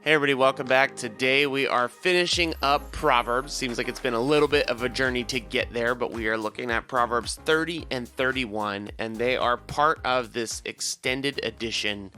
Hey everybody, welcome back. Today we are finishing up Proverbs. Seems like it's been a little bit of a journey to get there, but we are looking at Proverbs 30 and 31, and they are part of this extended edition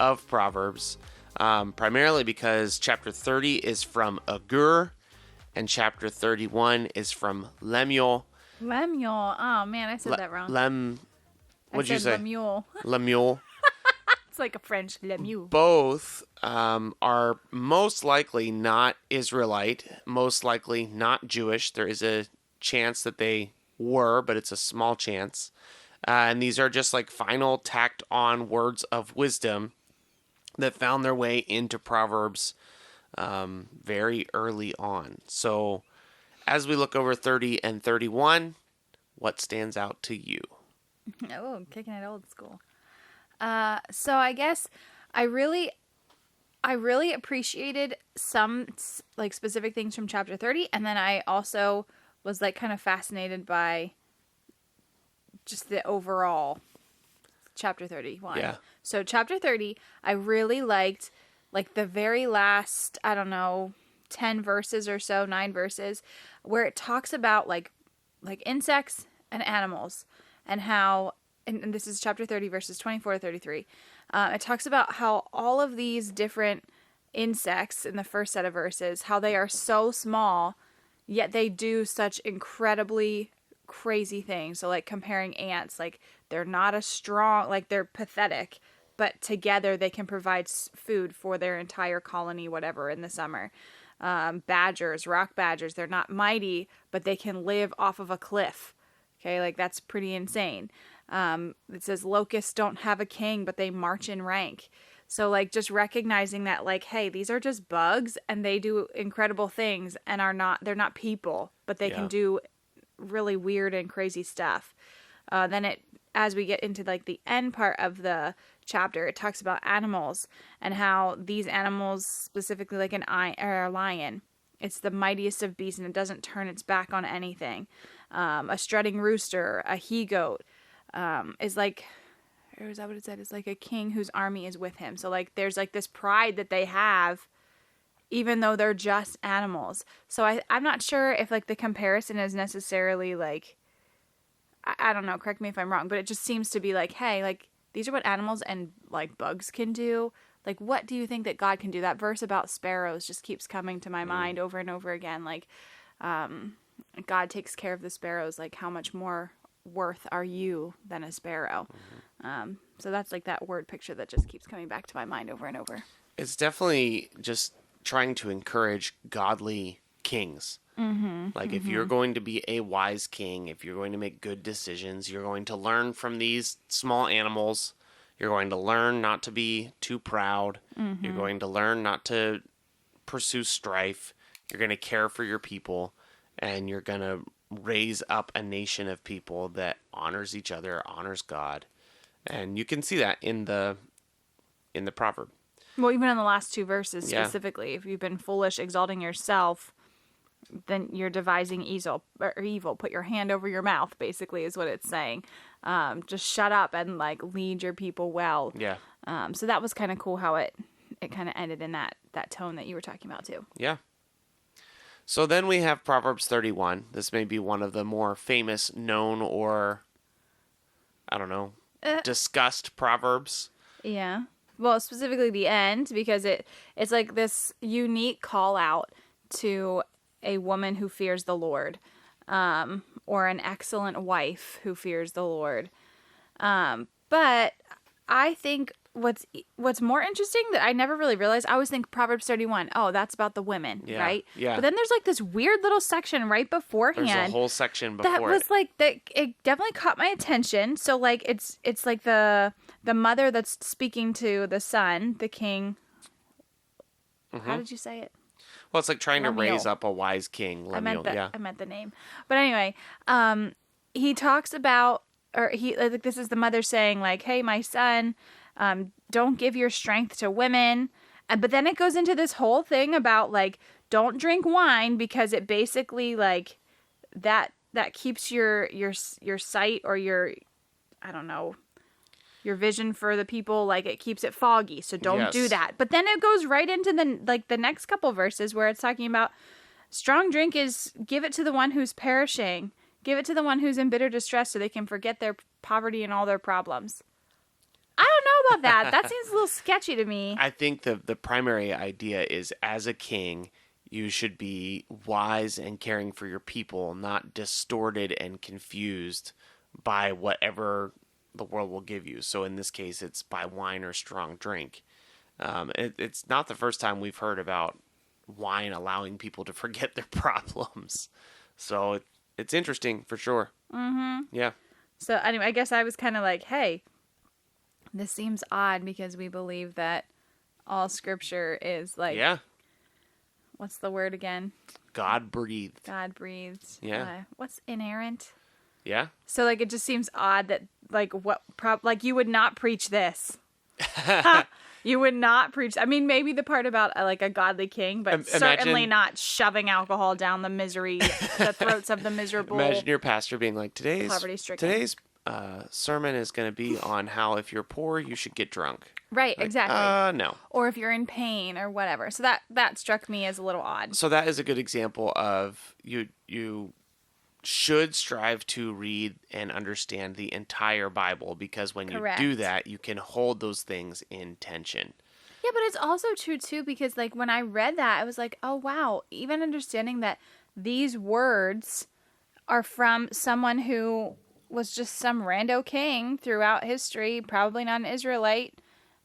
of Proverbs, primarily because chapter 30 is from Agur, and chapter 31 is from Lemuel. Lemuel. Oh man, I said that wrong. What'd you say? Lemuel. Lemuel. It's like a French Lemuel. Both are most likely not Israelite, most likely not Jewish. There is a chance that they were, but it's a small chance. And these are just like final tacked on words of wisdom that found their way into Proverbs very early on. So as we look over 30 and 31, what stands out to you? Oh, kicking it old school. So I guess I really appreciated some like specific things from chapter 30, and then I also was like kind of fascinated by just the overall chapter 31. Yeah. So chapter 30, I really liked like the very last, I don't know, 10 verses or so, 9 verses, where it talks about like insects and animals and how, and this is chapter 30 verses 24 to 33. It talks about how all of these different insects in the first set of verses, how they are so small, yet they do such incredibly crazy things. So like comparing ants, like they're not as strong, like they're pathetic, but together they can provide food for their entire colony, whatever, in the summer. Badgers, rock badgers, they're not mighty, but they can live off of a cliff. Okay, like that's pretty insane. It says locusts don't have a king, but they march in rank. So like just recognizing that like, hey, these are just bugs and they do incredible things and they're not people, but they can do really weird and crazy stuff. Then as we get into like the end part of the chapter, it talks about animals and how these animals, specifically like a lion, it's the mightiest of beasts and it doesn't turn its back on anything. A strutting rooster, a he-goat, is like, or is that what it said? It's like a king whose army is with him. So like there's like this pride that they have, even though they're just animals. So I'm not sure if like the comparison is necessarily like, I don't know, correct me if I'm wrong, but it just seems to be like, hey, like these are what animals and like bugs can do. Like, what do you think that God can do? That verse about sparrows just keeps coming to my mind over and over again. Like, God takes care of the sparrows. Like, how much more worth are you than a sparrow? So that's like that word picture that just keeps coming back to my mind over and over. It's definitely just trying to encourage godly kings. If you're going to be a wise king, if you're going to make good decisions, you're going to learn from these small animals. You're going to learn not to be too proud. You're going to learn not to pursue strife. You're going to care for your people, and you're going to raise up a nation of people that honors each other, honors God. And you can see that in the proverb. Well, even in the last 2 verses specifically, if you've been foolish, exalting yourself, then you're devising evil. Put your hand over your mouth, basically, is what it's saying. Just shut up and like lead your people well. Yeah. So that was kind of cool how it kind of ended in that tone that you were talking about too. Yeah. So then we have Proverbs 31. This may be one of the more famous, known, or I don't know, discussed Proverbs. Yeah. Well, specifically the end, because it's like this unique call out to a woman who fears the Lord, or an excellent wife who fears the Lord. But I think what's more interesting that I never really realized, I always think Proverbs 31, oh, that's about the women, right? Yeah. But then there's like this weird little section right beforehand. There's a whole section before that was like that. It definitely caught my attention. So like it's like the mother that's speaking to the son, the king. How did you say it? Well, it's like trying Lemuel. to raise up a wise king. Lemuel, I meant the name. But anyway, he talks about, or this is the mother saying like, hey, my son, don't give your strength to women. But then it goes into this whole thing about like, don't drink wine because it basically like that keeps your sight or your, I don't know, your vision for the people, like it keeps it foggy. So don't do Yes. that. But then it goes right into the next couple verses where it's talking about strong drink is give it to the one who's perishing. Give it to the one who's in bitter distress so they can forget their poverty and all their problems. I don't know about that. That seems a little sketchy to me. I think the primary idea is, as a king, you should be wise and caring for your people, not distorted and confused by whatever the world will give you. So in this case, it's by wine or strong drink. It's not the first time we've heard about wine allowing people to forget their problems. So it's interesting for sure. Mm-hmm. Yeah. So anyway, I guess I was kind of like, hey, this seems odd because we believe that all scripture is like, Yeah. what's the word again? God breathed. God breathed. Yeah. What's inerrant? Yeah. So like, it just seems odd that like like you would not preach this. You would not preach. I mean, maybe the part about like a godly king, but certainly not shoving alcohol down the throats of the miserable. Imagine your pastor being like, today's poverty-stricken. sermon is going to be on how if you're poor, you should get drunk. Right, Like, exactly. No. Or if you're in pain or whatever. So that struck me as a little odd. So that is a good example of you should strive to read and understand the entire Bible, because when Correct. you do that, you can hold those things in tension. Yeah, but it's also true too, because like when I read that, I was like, oh wow, even understanding that these words are from someone who was just some rando king throughout history, probably not an Israelite.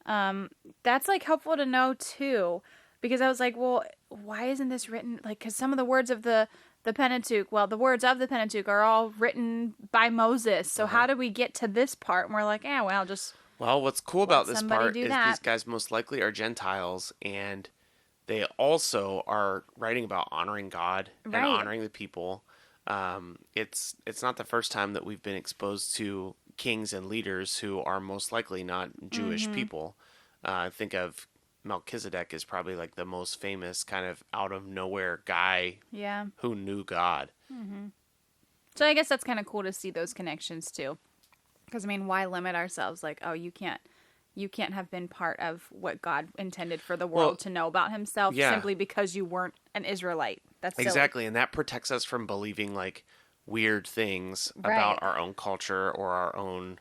That's like helpful to know too, because I was like, well, why isn't this written? Like, because some of the words of the Pentateuch, well, the words of the Pentateuch are all written by Moses. So how do we get to this part? And we're like, Well, what's cool about this somebody part do is that. these guys most likely are Gentiles, and they also are writing about honoring God and Right. honoring the people. It's not the first time that we've been exposed to kings and leaders who are most likely not Jewish people. Think of Melchizedek is probably like the most famous kind of out of nowhere guy yeah. who knew God. So I guess that's kind of cool to see those connections too. Because I mean, why limit ourselves? Like, oh, you can't have been part of what God intended for the world to know about Himself simply because you weren't an Israelite. That's silly. Exactly, and that protects us from believing like weird things about our own culture or our own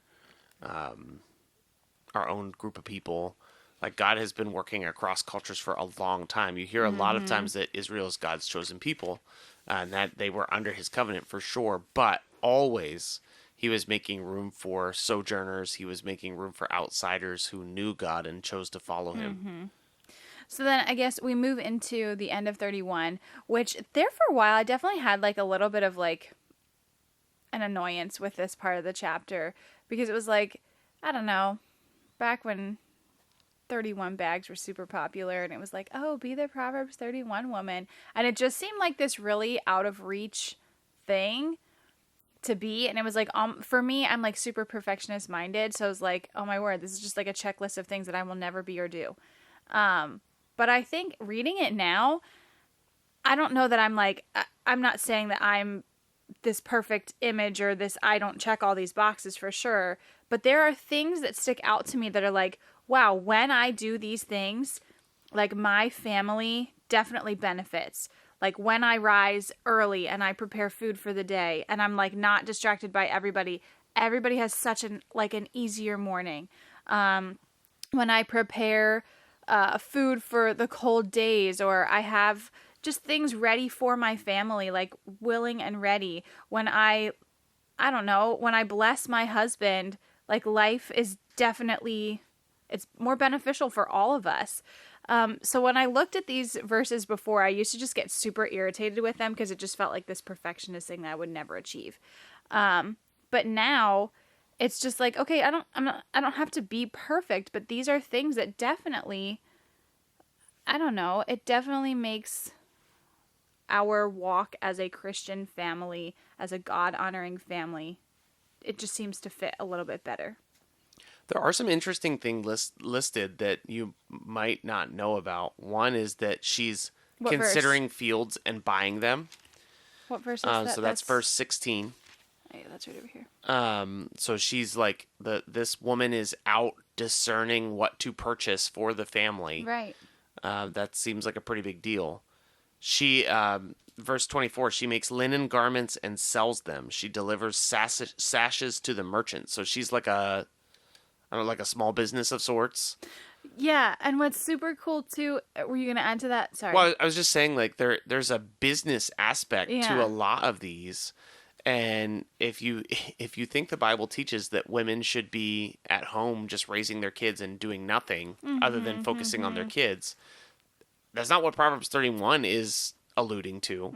group of people. Like, God has been working across cultures for a long time. You hear a lot of times that Israel is God's chosen people, and that they were under His covenant for sure, but always He was making room for sojourners. He was making room for outsiders who knew God and chose to follow Him. So then I guess we move into the end of 31, which there for a while I definitely had like a little bit of like an annoyance with this part of the chapter, because it was like, I don't know, back when 31 bags were super popular, and it was like, oh, be the Proverbs 31 woman. And it just seemed like this really out of reach thing to be. And it was like, for me, I'm like super perfectionist minded. So I was like, oh my word, this is just like a checklist of things that I will never be or do. But I think reading it now, I don't know that I'm like, I'm not saying that I'm this perfect image or this, I don't check all these boxes for sure. But there are things that stick out to me that are like, wow, when I do these things, like my family definitely benefits. Like when I rise early and I prepare food for the day and I'm like not distracted by everybody has such an easier morning. When I prepare food for the cold days, or I have just things ready for my family, like willing and ready. When I don't know, when I bless my husband, like life is definitely, it's more beneficial for all of us. So when I looked at these verses before, I used to just get super irritated with them because it just felt like this perfectionist thing that I would never achieve. But now it's just like, okay, I don't have to be perfect, but these are things that definitely, I don't know, it definitely makes our walk as a Christian family, as a God-honoring family, it just seems to fit a little bit better. There are some interesting things listed that you might not know about. One is that she's considering fields and buying them. What verse is that? So that's verse 16. Yeah, that's right over here. So she's like this woman is out discerning what to purchase for the family. Right. That seems like a pretty big deal. She, verse 24, she makes linen garments and sells them. She delivers sashes to the merchants. So she's like I don't know, like a small business of sorts. Yeah, and what's super cool too, were you going to add to that? Sorry. Well, I was just saying, like, there's a business aspect to a lot of these. And if you think the Bible teaches that women should be at home just raising their kids and doing nothing other than focusing on their kids, that's not what Proverbs 31 is alluding to.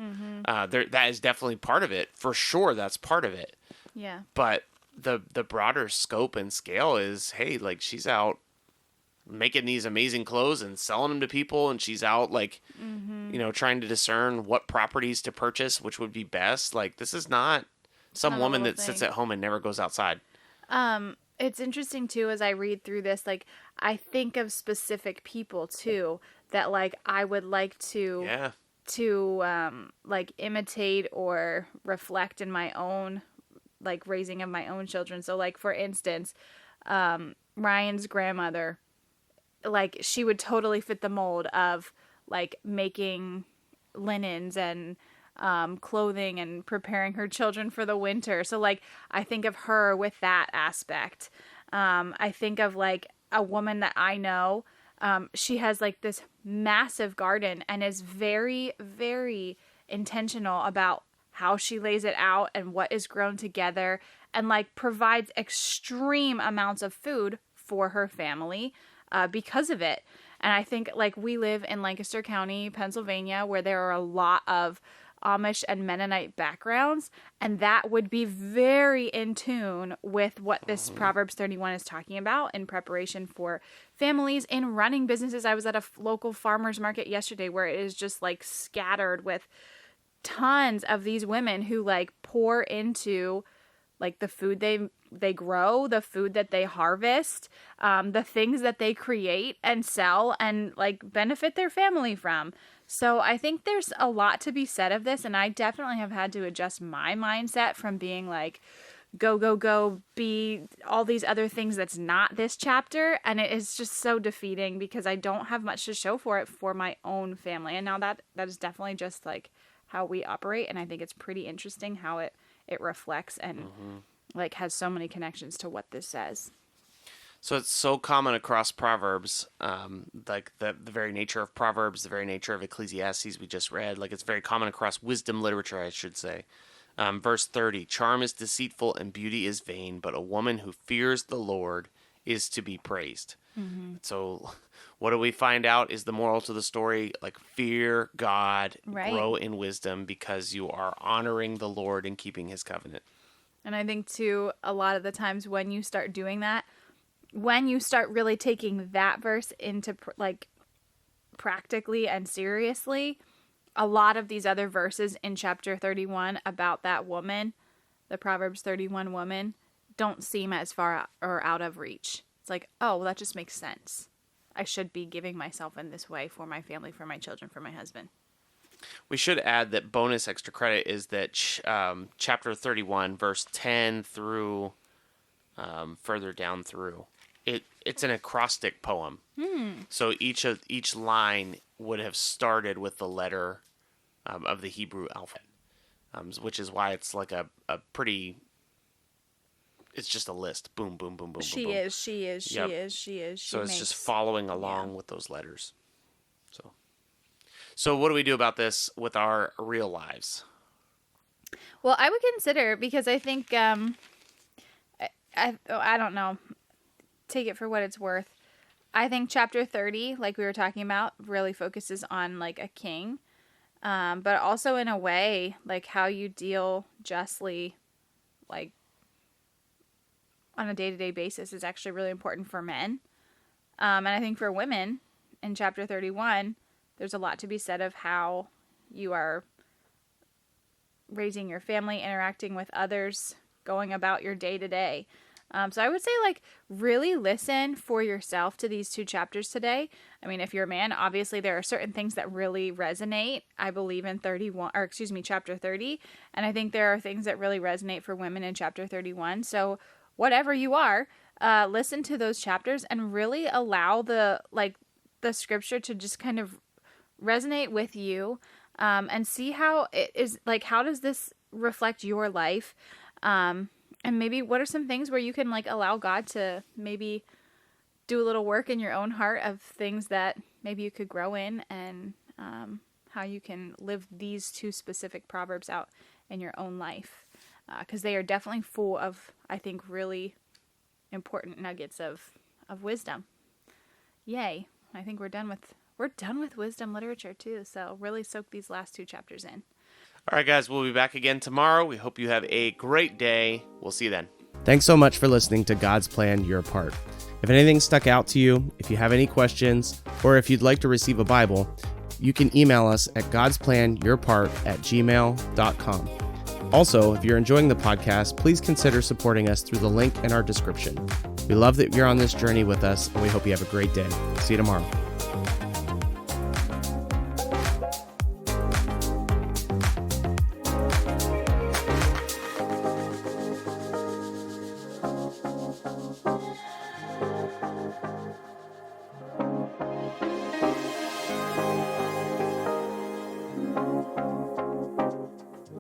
That is definitely part of it. For sure, that's part of it. Yeah. But the broader scope and scale is, hey, like, she's out making these amazing clothes and selling them to people, and she's out, like, trying to discern what properties to purchase, which would be best. Like, this is not some woman that sits at home and never goes outside. It's interesting too, as I read through this, like, I think of specific people too that, like, I would like to like imitate or reflect in my own, like, raising of my own children. So, like, for instance, Ryan's grandmother, like, she would totally fit the mold of, like, making linens and clothing and preparing her children for the winter. So, like, I think of her with that aspect. I think of, like, a woman that I know. She has, like, this massive garden and is very, very intentional about how she lays it out and what is grown together, and, like, provides extreme amounts of food for her family because of it. And I think, like, we live in Lancaster County, Pennsylvania, where there are a lot of Amish and Mennonite backgrounds, and that would be very in tune with what this Proverbs 31 is talking about in preparation for families in running businesses. I was at a local farmer's market yesterday where it is just, like, scattered with tons of these women who, like, pour into, like, the food they grow, the food that they harvest, the things that they create and sell and, like, benefit their family from. So I think there's a lot to be said of this, and I definitely have had to adjust my mindset from being like, go, go, go, be all these other things that's not this chapter, and it is just so defeating because I don't have much to show for it for my own family. And now that is definitely just, like, how we operate, and I think it's pretty interesting how it reflects and like has so many connections to what this says. So it's so common across Proverbs, like the very nature of Proverbs, the very nature of Ecclesiastes we just read. Like, it's very common across wisdom literature, I should say. Verse 30, charm is deceitful and beauty is vain, but a woman who fears the Lord is to be praised. So what do we find out is the moral to the story? Like, fear God, grow in wisdom, because you are honoring the Lord and keeping his covenant. And I think, too, a lot of the times when you start doing that, when you start really taking that verse into, like, practically and seriously, a lot of these other verses in chapter 31 about that woman, the Proverbs 31 woman, don't seem as far or out of reach. It's like, oh, well, that just makes sense. I should be giving myself in this way for my family, for my children, for my husband. We should add that bonus extra credit is that chapter 31, verse 10 through further down through, it's an acrostic poem. So each line would have started with the letter of the Hebrew alphabet, which is why it's like a pretty. It's just a list. Boom, boom, boom, boom. She boom, is. So it's just following along with those letters. So what do we do about this with our real lives? Well, I would consider, because I think I don't know. Take it for what it's worth. I think chapter 30, like we were talking about, really focuses on, like, a king, but also in a way, like, how you deal justly, like, on a day-to-day basis is actually really important for men. And I think for women, in chapter 31, there's a lot to be said of how you are raising your family, interacting with others, going about your day-to-day. So I would say, like, really listen for yourself to these 2 chapters today. I mean, if you're a man, obviously there are certain things that really resonate. I believe in chapter 30. And I think there are things that really resonate for women in chapter 31. So whatever you are, listen to those chapters and really allow the scripture to just kind of resonate with you, and see how it is, like, how does this reflect your life? And maybe what are some things where you can, like, allow God to maybe do a little work in your own heart of things that maybe you could grow in, and how you can live these 2 specific proverbs out in your own life. Because they are definitely full of, I think, really important nuggets of wisdom. Yay. I think we're done with wisdom literature too. So really soak these last 2 chapters in. All right, guys, we'll be back again tomorrow. We hope you have a great day. We'll see you then. Thanks so much for listening to God's Plan, Your Part. If anything stuck out to you, if you have any questions, or if you'd like to receive a Bible, you can email us at godsplанyourpart@gmail.com. Also, if you're enjoying the podcast, please consider supporting us through the link in our description. We love that you're on this journey with us, and we hope you have a great day. See you tomorrow.